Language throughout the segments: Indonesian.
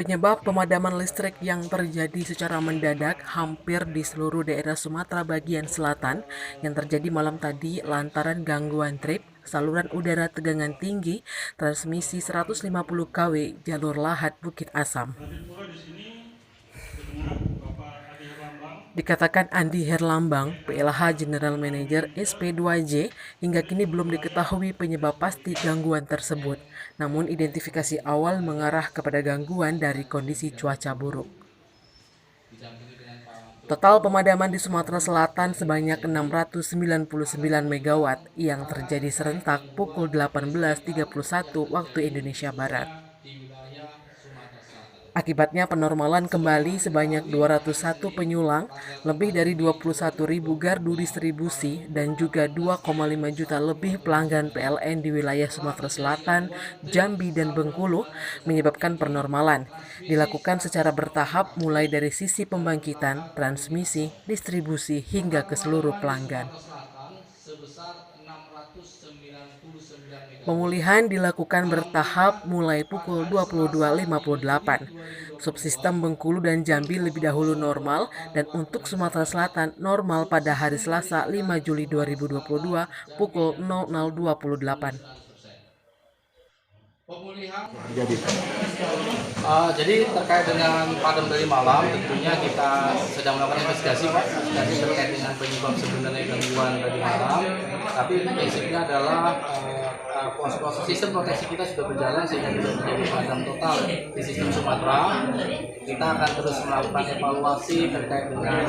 Penyebab pemadaman listrik yang terjadi secara mendadak hampir di seluruh daerah Sumatera bagian selatan yang terjadi malam tadi lantaran gangguan trip, saluran udara tegangan tinggi, transmisi 150 kW jalur Lahat Bukit Asam. Dikatakan Andi Herlambang, PLH General Manager SP2J, hingga kini belum diketahui penyebab pasti gangguan tersebut. Namun identifikasi awal mengarah kepada gangguan dari kondisi cuaca buruk. Total pemadaman di Sumatera Selatan sebanyak 699 megawatt yang terjadi serentak pukul 18.31 waktu Indonesia Barat. Akibatnya penormalan kembali sebanyak 201 penyulang, lebih dari 21.000 gardu distribusi, dan juga 2,5 juta lebih pelanggan PLN di wilayah Sumatera Selatan, Jambi, dan Bengkulu menyebabkan penormalan. Dilakukan secara bertahap mulai dari sisi pembangkitan, transmisi, distribusi, hingga ke seluruh pelanggan. Pemulihan dilakukan bertahap mulai pukul 22.58. Subsistem Bengkulu dan Jambi lebih dahulu normal, dan untuk Sumatera Selatan normal pada hari Selasa 5 Juli 2022 pukul 00.28. Jadi terkait dengan padam dari malam, tentunya kita sedang melakukan investigasi Pak, investigasi terkait dengan penyebab sebenarnya gangguan tadi malam. Tapi prinsipnya adalah sistem proteksi kita sudah berjalan sehingga tidak terjadi padam total di sistem Sumatera. Kita akan terus melakukan evaluasi terkait dengan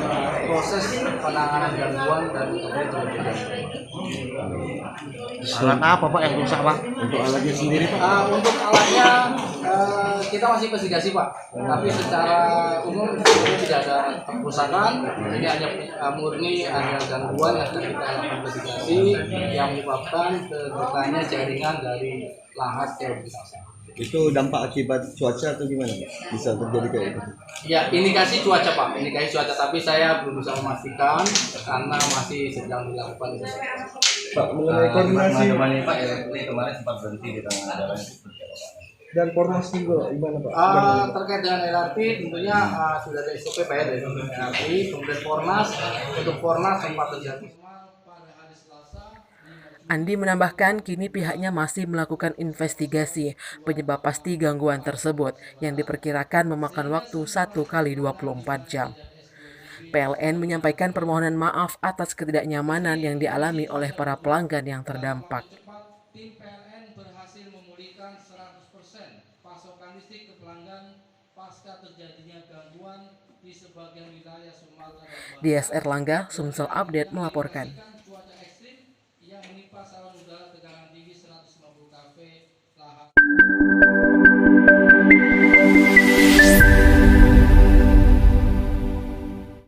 proses penanganan gangguan dan kemudian Alat apa Pak yang rusak Pak? Untuk alatnya sendiri Pak? Untuk alatnya kita masih investigasi Pak, tapi secara umum tidak ada kerusakan. Ini hanya murni ada gangguan yang sedang kita lakukan investigasi yang menyebabkan terbukaannya jaringan dari Lahat ke Bukit Asam. Itu dampak akibat cuaca atau gimana Pak? Bisa terjadi kayak itu? Ya, indikasi cuaca Pak, indikasi cuaca, tapi saya belum bisa memastikan karena masih sedang dilakukan investigasi. Pak, mengenai koordinasi Pak, ini kemarin sempat berhenti di tengah jalan dan koordinasi gimana Pak? Terkait dengan LRT tentunya sudah ada SOP Pak ya dari LRT, kemudian Fornas, untuk Fornas sempat terjadi. Andi menambahkan kini pihaknya masih melakukan investigasi penyebab pasti gangguan tersebut yang diperkirakan memakan waktu 1 kali 24 jam. PLN menyampaikan permohonan maaf atas ketidaknyamanan yang dialami oleh para pelanggan yang terdampak. Tim PLN berhasil memulihkan 100% pasokan listrik ke pelanggan pasca terjadinya gangguan di sebagian wilayah Sumatera dan Bali. DS Erlangga, Sumsel Update melaporkan. Cuaca ekstrim yang menimpa saluran udara tegangan tinggi 150 kV Lahat.